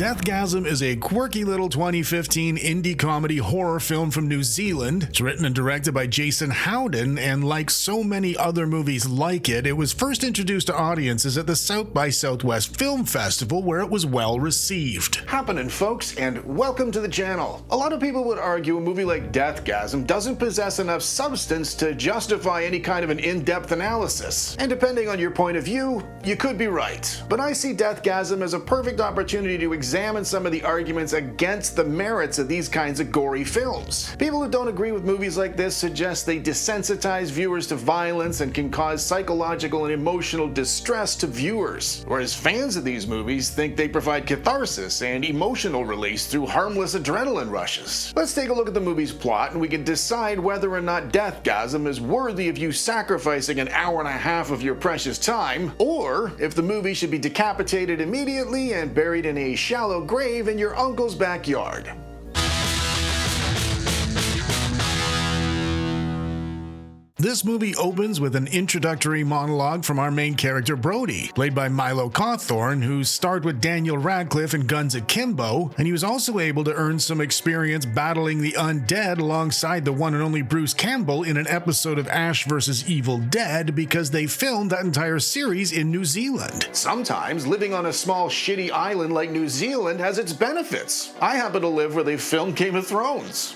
Deathgasm is a quirky little 2015 indie comedy horror film from New Zealand. It's written and directed by Jason Howden, and like so many other movies like it, it was first introduced to audiences at the South by Southwest Film Festival, where it was well received. Happening, folks, and welcome to the channel. A lot of people would argue a movie like Deathgasm doesn't possess enough substance to justify any kind of an in-depth analysis. And depending on your point of view, you could be right. But I see Deathgasm as a perfect opportunity to examine some of the arguments against the merits of these kinds of gory films. People who don't agree with movies like this suggest they desensitize viewers to violence and can cause psychological and emotional distress to viewers, whereas fans of these movies think they provide catharsis and emotional release through harmless adrenaline rushes. Let's take a look at the movie's plot and we can decide whether or not Deathgasm is worthy of you sacrificing an hour and a half of your precious time, or if the movie should be decapitated immediately and buried in a shallow grave in your uncle's backyard. This movie opens with an introductory monologue from our main character Brody, played by Milo Cawthorn, who starred with Daniel Radcliffe in Guns Akimbo, and he was also able to earn some experience battling the undead alongside the one and only Bruce Campbell in an episode of Ash vs. Evil Dead, because they filmed that entire series in New Zealand. Sometimes living on a small shitty island like New Zealand has its benefits. I happen to live where they filmed Game of Thrones.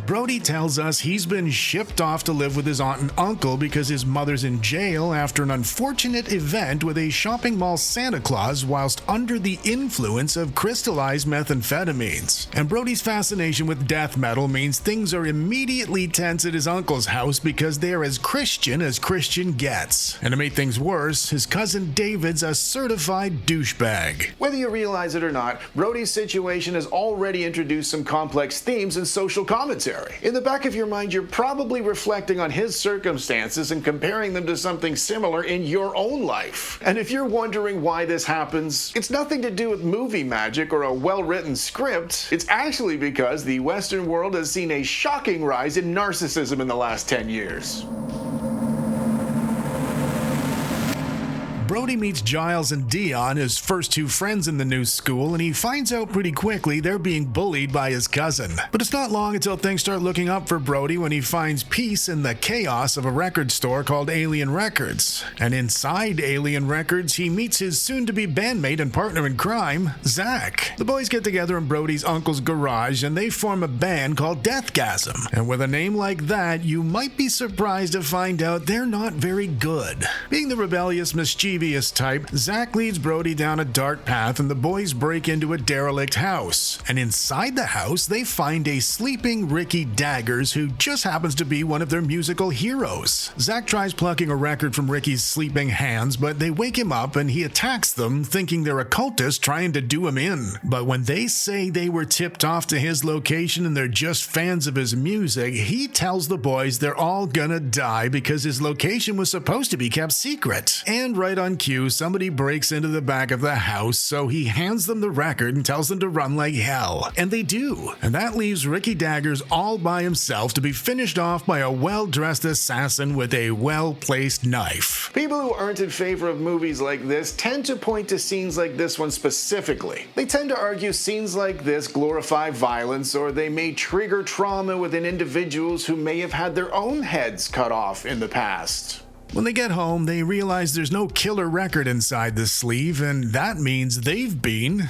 Brody tells us he's been shipped off to live with his aunt and uncle because his mother's in jail after an unfortunate event with a shopping mall Santa Claus whilst under the influence of crystallized methamphetamines. And Brody's fascination with death metal means things are immediately tense at his uncle's house because they're as Christian gets. And to make things worse, his cousin David's a certified douchebag. Whether you realize it or not, Brody's situation has already introduced some complex themes and social commentary. In the back of your mind, you're probably reflecting on his circumstances and comparing them to something similar in your own life. And if you're wondering why this happens, it's nothing to do with movie magic or a well-written script. It's actually because the Western world has seen a shocking rise in narcissism in the last 10 years. Brody meets Giles and Dion, his first two friends in the new school, and he finds out pretty quickly they're being bullied by his cousin. But it's not long until things start looking up for Brody when he finds peace in the chaos of a record store called Alien Records. And inside Alien Records, he meets his soon-to-be bandmate and partner in crime, Zach. The boys get together in Brody's uncle's garage and they form a band called Deathgasm. And with a name like that, you might be surprised to find out they're not very good. Being the rebellious, mischievous type, Zach leads Brody down a dark path and the boys break into a derelict house. And inside the house, they find a sleeping Ricky Daggers who just happens to be one of their musical heroes. Zach tries plucking a record from Ricky's sleeping hands, but they wake him up and he attacks them, thinking they're occultists trying to do him in. But when they say they were tipped off to his location and they're just fans of his music, he tells the boys they're all gonna die because his location was supposed to be kept secret. And right on cue, somebody breaks into the back of the house, so he hands them the record and tells them to run like hell. And they do. And that leaves Ricky Daggers all by himself to be finished off by a well-dressed assassin with a well-placed knife. People who aren't in favor of movies like this tend to point to scenes like this one specifically. They tend to argue scenes like this glorify violence, or they may trigger trauma within individuals who may have had their own heads cut off in the past. When they get home, they realize there's no killer record inside the sleeve, and that means they've been...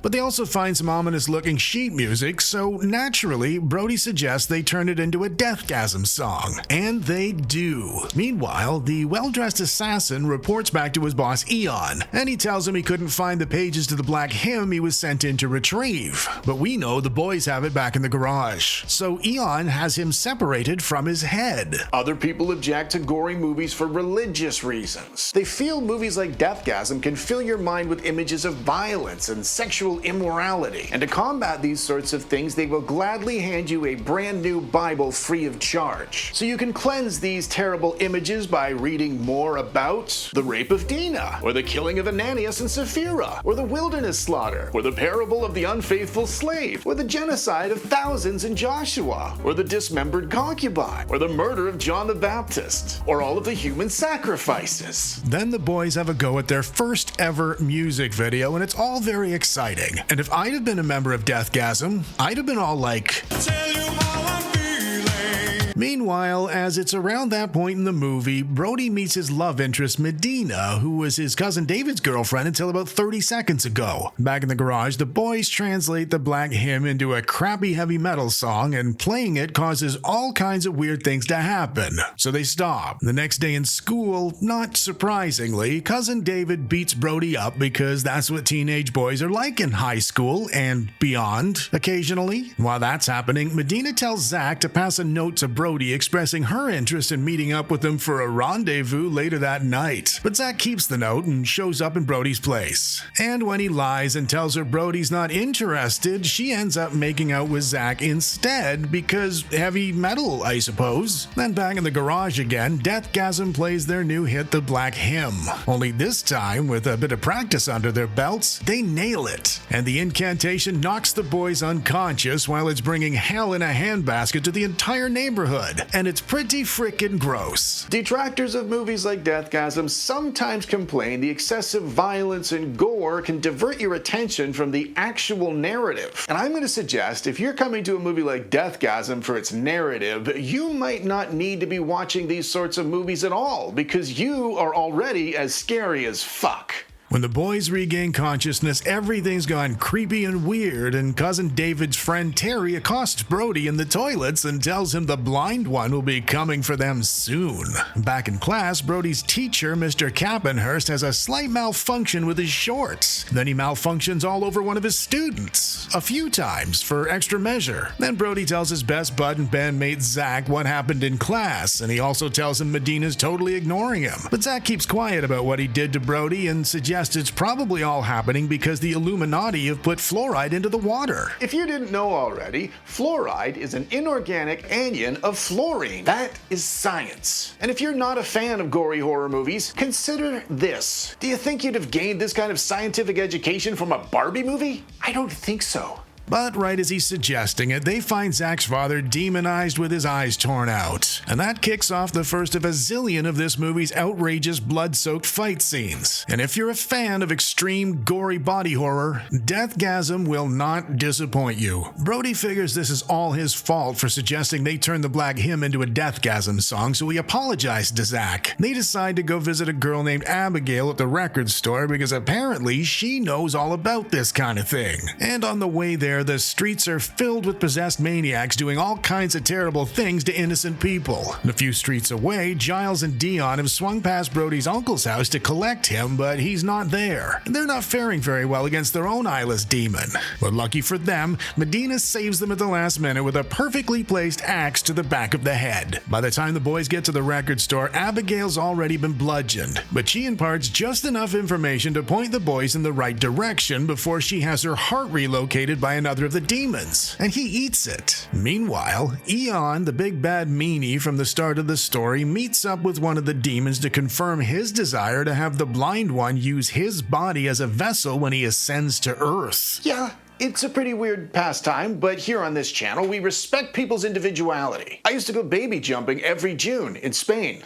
But they also find some ominous-looking sheet music, so naturally, Brody suggests they turn it into a Deathgasm song. And they do. Meanwhile, the well-dressed assassin reports back to his boss Eon, and he tells him he couldn't find the pages to the black hymn he was sent in to retrieve. But we know the boys have it back in the garage, so Eon has him separated from his head. Other people object to gory movies for religious reasons. They feel movies like Deathgasm can fill your mind with images of violence and sexual sexual immorality. And to combat these sorts of things, they will gladly hand you a brand new Bible free of charge. So you can cleanse these terrible images by reading more about the rape of Dinah, or the killing of Ananias and Sapphira, or the wilderness slaughter, or the parable of the unfaithful slave, or the genocide of thousands in Joshua, or the dismembered concubine, or the murder of John the Baptist, or all of the human sacrifices. Then the boys have a go at their first ever music video, and it's all very exciting. And if I'd have been a member of Deathgasm, I'd have been all like, "Tell you how I'm feeling." Meanwhile, as it's around that point in the movie, Brody meets his love interest Medina, who was his cousin David's girlfriend until about 30 seconds ago. Back in the garage, the boys translate the Black Hymn into a crappy heavy metal song, and playing it causes all kinds of weird things to happen. So they stop. The next day in school, not surprisingly, cousin David beats Brody up because that's what teenage boys are like in high school and beyond occasionally. While that's happening, Medina tells Zach to pass a note to Brody expressing her interest in meeting up with him for a rendezvous later that night. But Zach keeps the note and shows up in Brody's place. And when he lies and tells her Brody's not interested, she ends up making out with Zach instead because heavy metal, I suppose. Then back in the garage again, Deathgasm plays their new hit, The Black Hymn. Only this time, with a bit of practice under their belts, they nail it. And the incantation knocks the boys unconscious while it's bringing hell in a handbasket to the entire neighborhood. And it's pretty frickin' gross. Detractors of movies like Deathgasm sometimes complain the excessive violence and gore can divert your attention from the actual narrative. And I'm going to suggest if you're coming to a movie like Deathgasm for its narrative, you might not need to be watching these sorts of movies at all, because you are already as scary as fuck. When the boys regain consciousness, everything's gone creepy and weird, and cousin David's friend Terry accosts Brody in the toilets and tells him the blind one will be coming for them soon. Back in class, Brody's teacher, Mr. Cappenhurst, has a slight malfunction with his shorts. Then he malfunctions all over one of his students, a few times, for extra measure. Then Brody tells his best bud and bandmate Zach what happened in class, and he also tells him Medina's totally ignoring him. But Zach keeps quiet about what he did to Brody and suggests it's probably all happening because the Illuminati have put fluoride into the water. If you didn't know already, fluoride is an inorganic anion of fluorine. That is science. And if you're not a fan of gory horror movies, consider this. Do you think you'd have gained this kind of scientific education from a Barbie movie? I don't think so. But right as he's suggesting it, they find Zach's father demonized with his eyes torn out. And that kicks off the first of a zillion of this movie's outrageous blood-soaked fight scenes. And if you're a fan of extreme, gory body horror, Deathgasm will not disappoint you. Brody figures this is all his fault for suggesting they turn the Black Hymn into a Deathgasm song, so he apologized to Zach. They decide to go visit a girl named Abigail at the record store because apparently she knows all about this kind of thing. And on the way there, the streets are filled with possessed maniacs doing all kinds of terrible things to innocent people. And a few streets away, Giles and Dion have swung past Brody's uncle's house to collect him, but he's not there. And they're not faring very well against their own eyeless demon. But lucky for them, Medina saves them at the last minute with a perfectly placed axe to the back of the head. By the time the boys get to the record store, Abigail's already been bludgeoned, but she imparts just enough information to point the boys in the right direction before she has her heart relocated by another of the demons, and he eats it. Meanwhile, Eon, the big bad meanie from the start of the story, meets up with one of the demons to confirm his desire to have the blind one use his body as a vessel when he ascends to Earth. Yeah, it's a pretty weird pastime, but here on this channel, we respect people's individuality. I used to go baby jumping every June in Spain.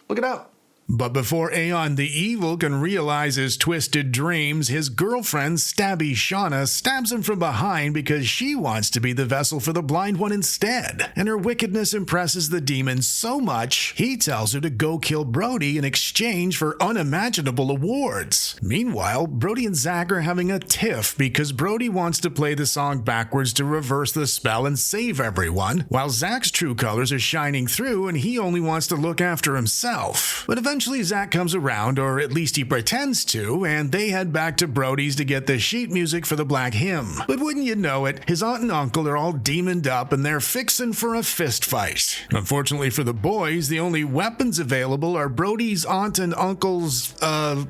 Look it up. But before Aeon the Evil can realize his twisted dreams, his girlfriend, Stabby Shauna, stabs him from behind because she wants to be the vessel for the blind one instead. And her wickedness impresses the demon so much, he tells her to go kill Brody in exchange for unimaginable awards. Meanwhile, Brody and Zach are having a tiff because Brody wants to play the song backwards to reverse the spell and save everyone, while Zach's true colors are shining through and he only wants to look after himself. But eventually Eventually, Zach comes around, or at least he pretends to, and they head back to Brody's to get the sheet music for the Black Hymn. But wouldn't you know it, his aunt and uncle are all demoned up and they're fixin' for a fist fight. Unfortunately for the boys, the only weapons available are Brody's aunt and uncle's,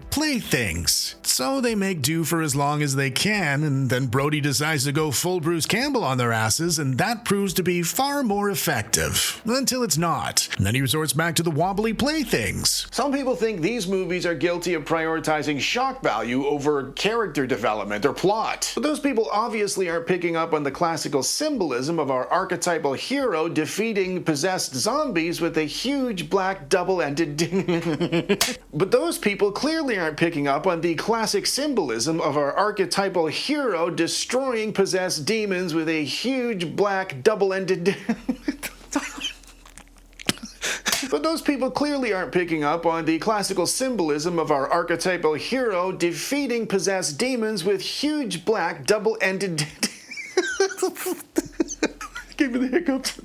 playthings. So they make do for as long as they can, and then Brody decides to go full Bruce Campbell on their asses, and that proves to be far more effective. Until it's not. And then he resorts back to the wobbly playthings. Some people think these movies are guilty of prioritizing shock value over character development or plot. But those people obviously aren't picking up on the classical symbolism of our archetypal hero defeating possessed zombies with a huge black double-ended But those people clearly aren't picking up on the classic symbolism of our archetypal hero destroying possessed demons with a huge black double-ended But those people clearly aren't picking up on the classical symbolism of our archetypal hero defeating possessed demons with huge black double-ended Give me the hiccups.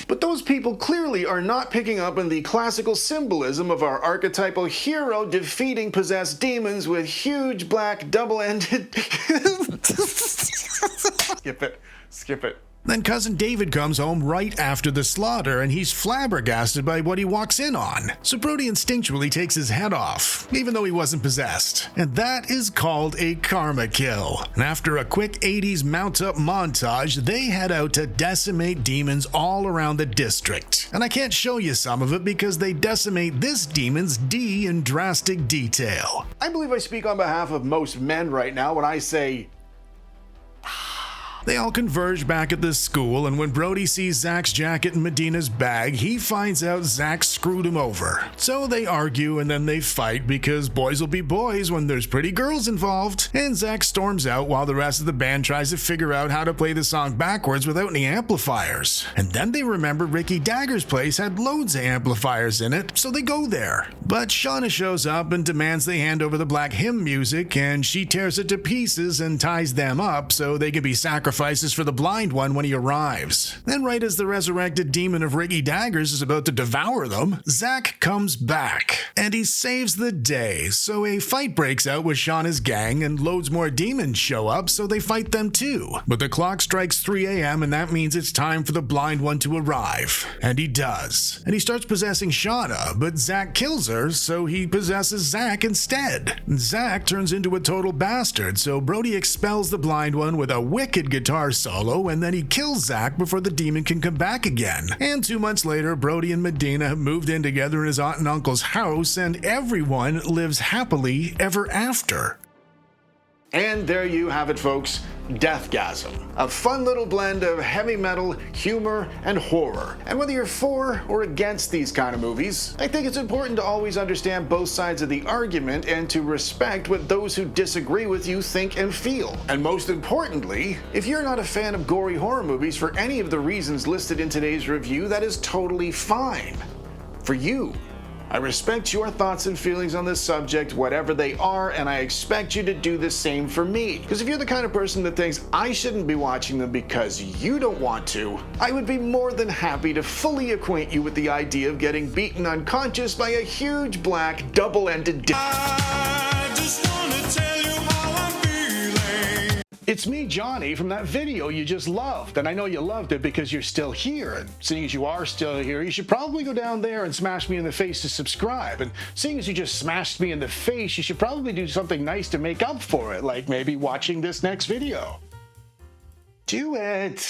But those people clearly are not picking up on the classical symbolism of our archetypal hero defeating possessed demons with huge black double-ended Skip it. Then Cousin David comes home right after the slaughter, and he's flabbergasted by what he walks in on. So Brody instinctually takes his head off, even though he wasn't possessed. And that is called a karma kill. And after a quick 80s mount-up montage, they head out to decimate demons all around the district. And I can't show you some of it because they decimate this demon's D in drastic detail. I believe I speak on behalf of most men right now when I say They all converge back at the school, and when Brody sees Zach's jacket in Medina's bag, he finds out Zach screwed him over. So they argue and then they fight because boys will be boys when there's pretty girls involved. And Zach storms out while the rest of the band tries to figure out how to play the song backwards without any amplifiers. And then they remember Ricky Dagger's place had loads of amplifiers in it, so they go there. But Shauna shows up and demands they hand over the Black Hymn music, and she tears it to pieces and ties them up so they can be sacrificed for the blind one when he arrives. Then right as the resurrected demon of Ricky Daggers is about to devour them, Zach comes back, and he saves the day, so a fight breaks out with Shauna's gang, and loads more demons show up, so they fight them too. But the clock strikes 3 a.m., and that means it's time for the blind one to arrive. And he does. And he starts possessing Shauna, but Zach kills her, so he possesses Zach instead. Zach turns into a total bastard, so Brody expels the blind one with a wicked guitar solo, and then he kills Zach before the demon can come back again. And 2 months later, Brody and Medina have moved in together in his aunt and uncle's house, and everyone lives happily ever after. And there you have it, folks. Deathgasm. A fun little blend of heavy metal, humor, and horror. And whether you're for or against these kind of movies, I think it's important to always understand both sides of the argument and to respect what those who disagree with you think and feel. And most importantly, if you're not a fan of gory horror movies for any of the reasons listed in today's review, that is totally fine. For you. I respect your thoughts and feelings on this subject, whatever they are, and I expect you to do the same for me. Because if you're the kind of person that thinks I shouldn't be watching them because you don't want to, I would be more than happy to fully acquaint you with the idea of getting beaten unconscious by a huge black double-ended I just wanna tell you how I'm feeling. It's me, Johnny, from that video you just loved, and I know you loved it because you're still here, and seeing as you are still here, you should probably go down there and smash me in the face to subscribe, and seeing as you just smashed me in the face, you should probably do something nice to make up for it, like maybe watching this next video. Do it!